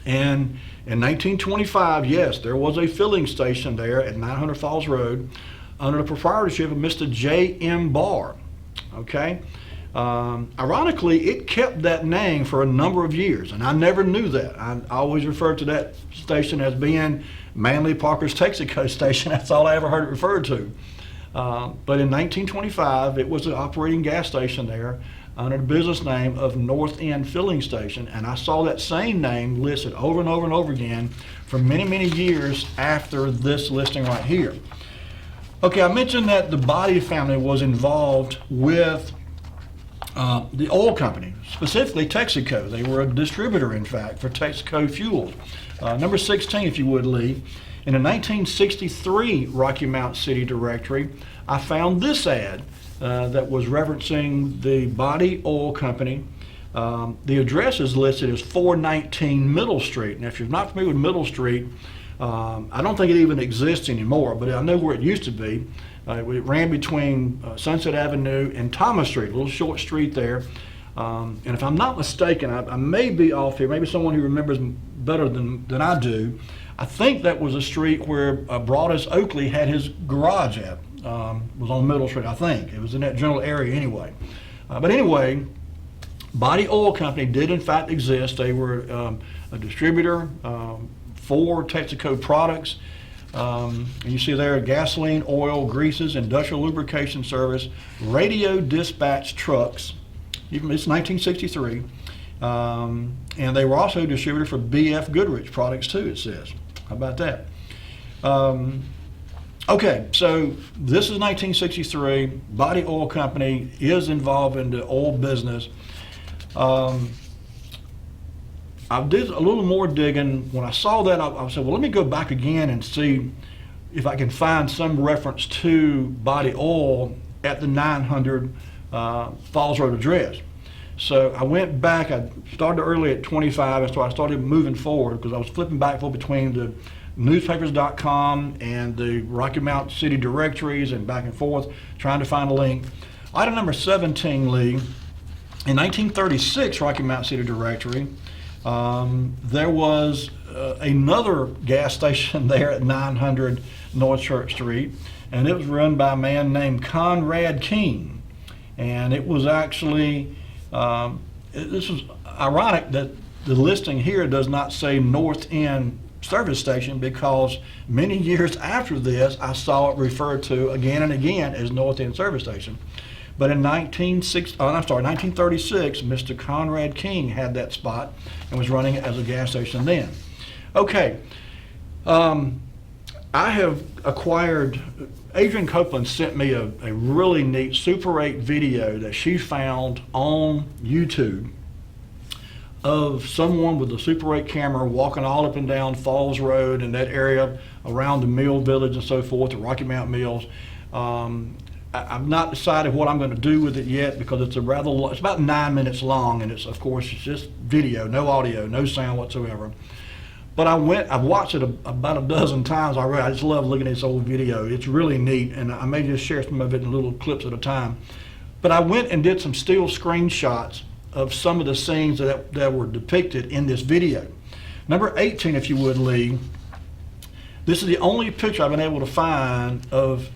And in 1925, yes, there was a filling station there at 900 Falls Road under the proprietorship of Mr. J.M. Barr. Okay? Ironically, it kept that name for a number of years, and I never knew that. I always referred to that station as being Manly Parker's Texaco station. That's all I ever heard it referred to. But in 1925, it was an operating gas station there under the business name of North End Filling Station, and I saw that same name listed over and over and over again for many, many years after this listing right here. Okay, I mentioned that the Body family was involved with the oil company, specifically Texaco. They were a distributor, in fact, for Texaco fuels. Number 16, if you would, Lee. In a 1963 Rocky Mount City directory, I found this ad that was referencing the Body Oil Company. The address is listed as 419 Middle Street. Now, if you're not familiar with Middle Street, I don't think it even exists anymore, but I know where it used to be. It ran between Sunset Avenue and Thomas Street, a little short street there. And if I'm not mistaken, I may be off here, maybe someone who remembers better than I do. I think that was a street where Broadus Oakley had his garage at. Was on Middle Street, I think. It was in that general area anyway. But anyway, Body Oil Company did in fact exist. They were a distributor for Texaco products. And you see there gasoline, oil, greases, industrial lubrication service, radio dispatch trucks. It's 1963. And they were also a distributor for B.F. Goodrich products too, it says. How about that? Okay, so this is 1963. Body Oil Company is involved in the oil business. I did a little more digging. When I saw that, I said, well, let me go back again and see if I can find some reference to Body Oil at the 900 Falls Road address. So I went back. I started early at 25, and so I started moving forward because I was flipping back and forth between the newspapers.com and the Rocky Mount City directories and back and forth trying to find a link. Item number 17, Lee. In 1936 Rocky Mount City directory, there was another gas station there at 900 North Church Street, and it was run by a man named Conrad King. And it was actually, this was ironic that the listing here does not say North End service station, because many years after this I saw it referred to again and again as North End service station. But in 1936, Mr. Conrad King had that spot and was running it as a gas station then. Okay, I have acquired, Adrian Copeland sent me a really neat Super 8 video that she found on YouTube of someone with a Super 8 camera walking all up and down Falls Road and that area around the Mill Village and so forth, the Rocky Mount Mills. I've not decided what I'm going to do with it yet because it's it's about 9 minutes long, and it's just video, no audio, no sound whatsoever. But I've watched it about a dozen times already. I just love looking at this old video. It's really neat, and I may just share some of it in little clips at a time. But I went and did some still screenshots of some of the scenes that were depicted in this video. Number 18, if you would, Lee. This is the only picture I've been able to find of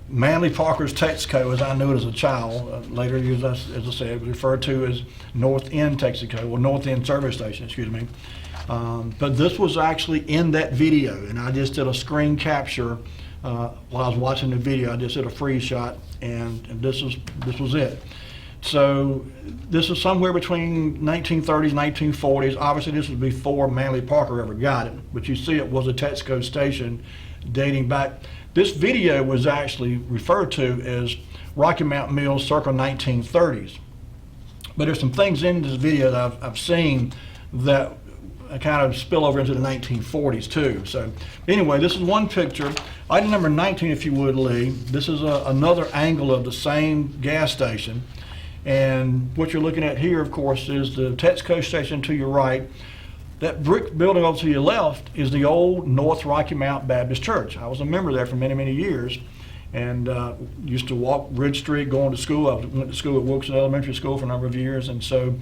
Manly Parker's Texaco as I knew it as a child. Later years, as I said, it was referred to as North End Texaco, or North End Service Station, excuse me. But this was actually in that video, and I just did a screen capture while I was watching the video. I just did a freeze shot, and this was it. So this is somewhere between 1930s, 1940s. Obviously, this was before Manly Parker ever got it, but you see it was a Texaco station dating back. This video was actually referred to as Rocky Mount Mills circa 1930s. But there's some things in this video that I've seen that kind of spill over into the 1940s too. So anyway, this is one picture. Item number 19, if you would, Lee. This is another angle of the same gas station. And what you're looking at here, of course, is the Texaco station to your right. That brick building over to your left is the old North Rocky Mount Baptist Church. I was a member there for many, many years, and used to walk Ridge Street going to school. I went to school at Wilkes Elementary School for a number of years, and so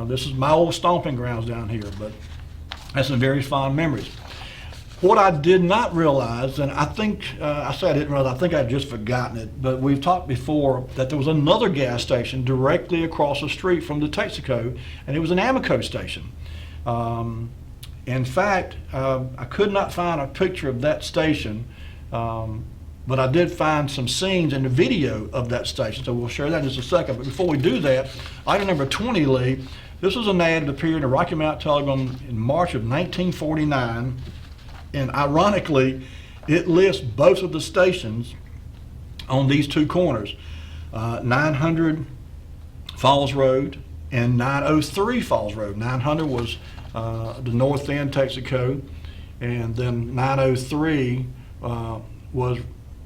this is my old stomping grounds down here, but that's some very fond memories. What I did not realize, and I think, I say I didn't realize, I think I'd just forgotten it, but we've talked before that there was another gas station directly across the street from the Texaco, and it was an Amoco station. In fact, I could not find a picture of that station, but I did find some scenes in the video of that station, so we'll share that in just a second. But before we do that, item number 20, Lee, this was an ad that appeared in the Rocky Mount Telegram in March of 1949, and ironically, it lists both of the stations on these two corners, 900 Falls Road and 903 Falls Road. 900 was the North End Texaco, and then 903 was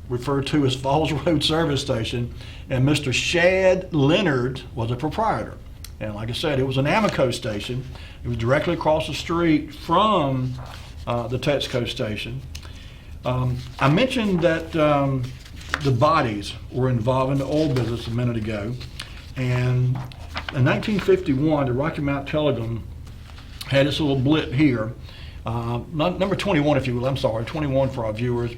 referred to as Falls Road Service Station, and Mr. Shad Leonard was a proprietor. And like I said, it was an Amoco station. It was directly across the street from the Texaco station. I mentioned that the bodies were involved in the oil business a minute ago, and in 1951, the Rocky Mount Telegram had this little blip here, number 21 if you will, I'm sorry, 21 for our viewers,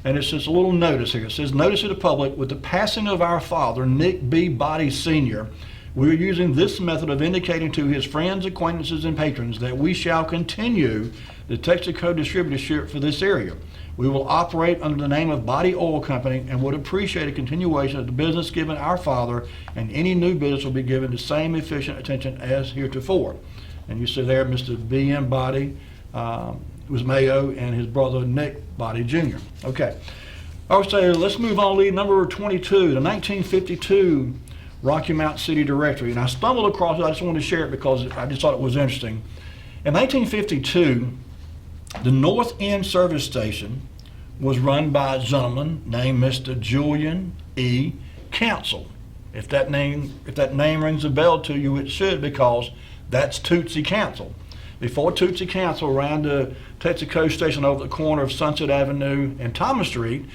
and it's just a little notice here. It says, "Notice to the public, with the passing of our father, Nick B. Body Sr., we are using this method of indicating to his friends, acquaintances, and patrons that we shall continue the Texaco distributorship for this area. We will operate under the name of Body Oil Company and would appreciate a continuation of the business given our father, and any new business will be given the same efficient attention as heretofore." And you see there Mr. B.M. Body was Mayo, and his brother Nick Body Jr. Okay. I would say let's move on, lead number 22, the 1952 Rocky Mount City Directory. And I stumbled across it, I just wanted to share it because I just thought it was interesting. In 1952, the North End service station was run by a gentleman named Mr. Julian E. Council. If that name rings a bell to you, it should, because that's Tootsie Council. Before Tootsie Council ran the Texaco station over the corner of Sunset Avenue and Thomas Street,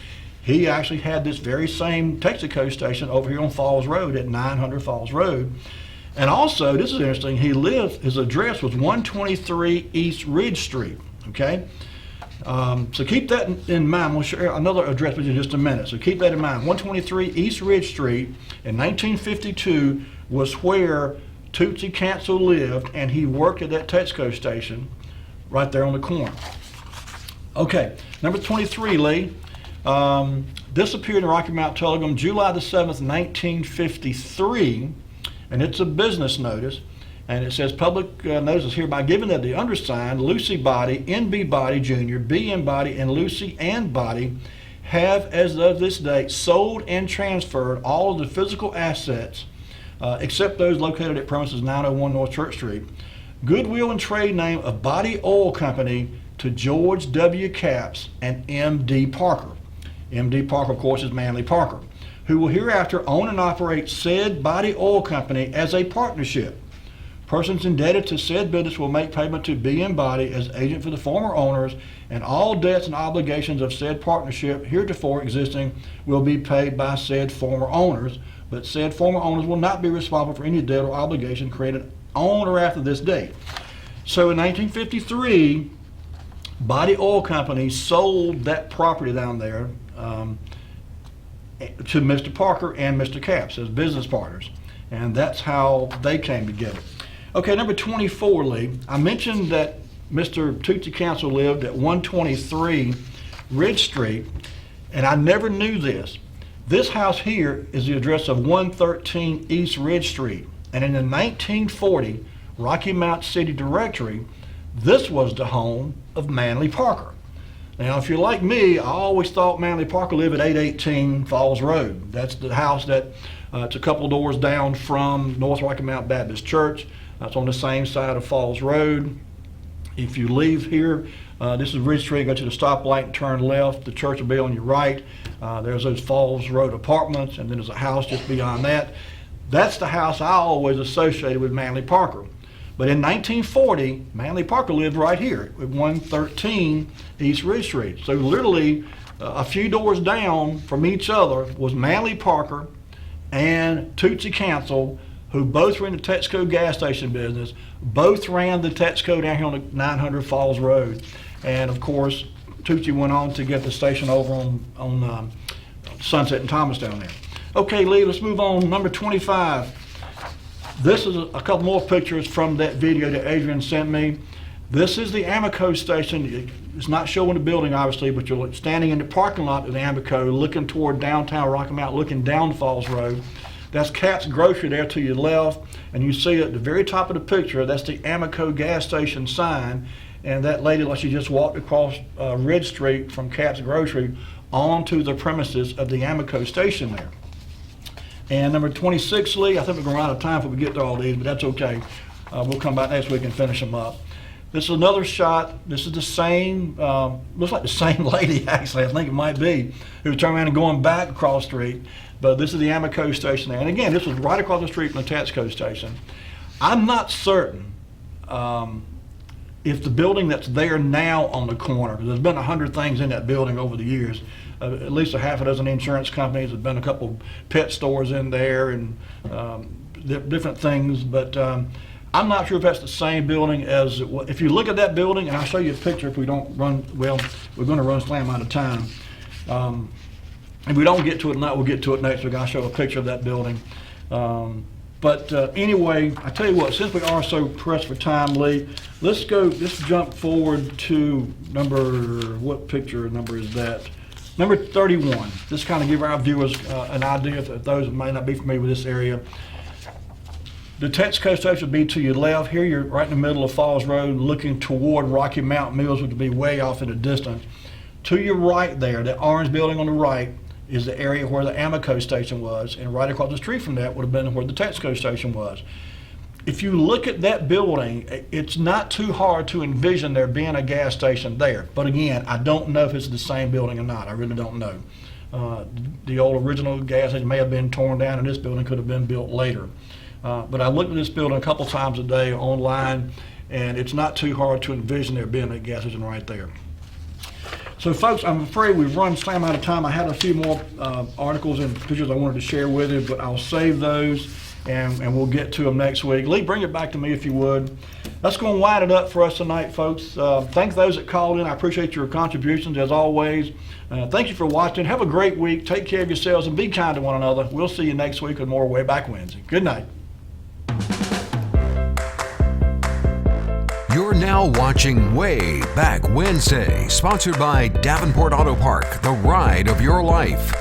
he actually had this very same Texaco station over here on Falls Road at 900 Falls Road. And also, this is interesting, his address was 123 East Ridge Street, okay? So keep that in mind. We'll share another address with you in just a minute. So keep that in mind. 123 East Ridge Street in 1952 was where Tootsie Council lived, and he worked at that Texaco station right there on the corner. Okay, number 23, Lee. This appeared in the Rocky Mount Telegram July the 7th, 1953, and it's a business notice. And it says, public notice is hereby given that the undersigned, Lucy Body, N.B. Body Jr., B.M. Body, and Lucy Ann Body have, as of this date, sold and transferred all of the physical assets, except those located at premises 901 North Church Street, goodwill and trade name of Body Oil Company, to George W. Capps and M.D. Parker. M.D. Parker, of course, is Manley Parker, who will hereafter own and operate said Body Oil Company as a partnership. Persons indebted to said business will make payment to B.M. Body as agent for the former owners, and all debts and obligations of said partnership heretofore existing will be paid by said former owners, but said former owners will not be responsible for any debt or obligation created on or after this date. So in 1953, Body Oil Company sold that property down there to Mr. Parker and Mr. Capps as business partners, and that's how they came together. Okay, number 24, Lee. I mentioned that Mr. Tootsie Council lived at 123 Ridge Street, and I never knew this. This house here is the address of 113 East Ridge Street, and in the 1940 Rocky Mount City Directory, this was the home of Manley Parker. Now, if you're like me, I always thought Manley Parker lived at 818 Falls Road. That's the house that it's a couple doors down from North Rocky Mount Baptist Church. That's on the same side of Falls Road. If you leave here, this is Ridge Street, go to the stoplight and turn left. The church will be on your right. There's those Falls Road apartments, and then there's a house just beyond that. That's the house I always associated with Manley Parker. But in 1940, Manley Parker lived right here at 113 East Ridge Street. So literally a few doors down from each other was Manley Parker and Tootsie Cancel, who both were in the Texaco gas station business, both ran the Texaco down here on the 900 Falls Road. And of course, Tootsie went on to get the station over on Sunset and Thomas down there. Okay, Lee, let's move on. Number 25. This is a couple more pictures from that video that Adrian sent me. This is the Amoco station. It's not showing the building, obviously, but you're standing in the parking lot of the Amoco, looking toward downtown Rocky Mount, looking down Falls Road. That's Cat's Grocery there to your left, and you see at the very top of the picture, that's the Amoco gas station sign, and that lady, like she just walked across Ridge Street from Cat's Grocery onto the premises of the Amoco station there. And number 26, Lee, I think we're going to run out of time before we get to all these, but that's okay. We'll come back next week and finish them up. This is another shot. This is the same, looks like the same lady, actually, I think it might be, who was turning around and going back across the street. But this is the Amoco station there. And again, this was right across the street from the Texaco station. I'm not certain if the building that's there now on the corner, because there's been 100 things in that building over the years, at least a half a dozen insurance companies, there's been a couple pet stores in there and different things, but I'm not sure if that's the same building as it was. If you look at that building, and I'll show you a picture if we don't run, well, we're going to run slam out of time. If we don't get to it tonight, we'll get to it next week. I'll show a picture of that building. Anyway, I tell you what, since we are so pressed for time, Lee, let's jump forward to what picture number is that? Number 31. Just kind of give our viewers an idea, if those who may not be familiar with this area. The Texaco station would be to your left. Here you're right in the middle of Falls Road looking toward Rocky Mountain Mills, which would be way off in the distance. To your right there, the orange building on the right, is the area where the Amoco station was, and right across the street from that would have been where the Texaco station was. If you look at that building, it's not too hard to envision there being a gas station there. But again, I don't know if it's the same building or not. I really don't know. The old original gas station may have been torn down, and this building could have been built later. But I looked at this building a couple times a day online, and it's not too hard to envision there being a gas station right there. So folks, I'm afraid we've run slam out of time. I had a few more articles and pictures I wanted to share with you, but I'll save those and we'll get to them next week. Lee, bring it back to me if you would. That's going to wind it up for us tonight, folks. Thanks those that called in. I appreciate your contributions as always. Thank you for watching. Have a great week. Take care of yourselves and be kind to one another. We'll see you next week with more Wayback Wednesday. Good night. You're now watching Wayback Wednesday, sponsored by Davenport Auto Park, the ride of your life.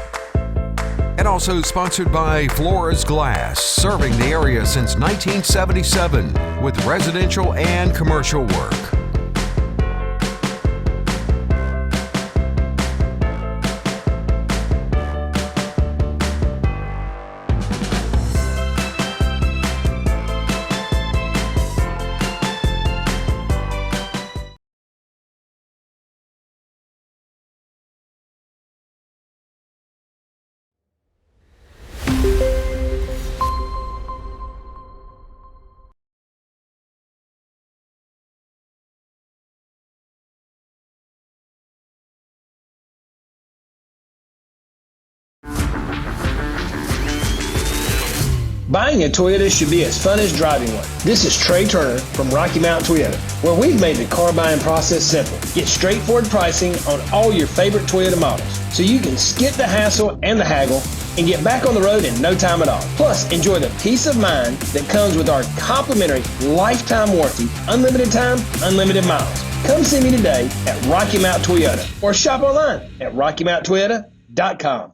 And also sponsored by Flores Glass, serving the area since 1977 with residential and commercial work. Buying a Toyota should be as fun as driving one. This is Trey Turner from Rocky Mountain Toyota, where we've made the car buying process simple. Get straightforward pricing on all your favorite Toyota models, so you can skip the hassle and the haggle and get back on the road in no time at all. Plus, enjoy the peace of mind that comes with our complimentary lifetime warranty, unlimited time, unlimited miles. Come see me today at Rocky Mountain Toyota or shop online at RockyMountToyota.com.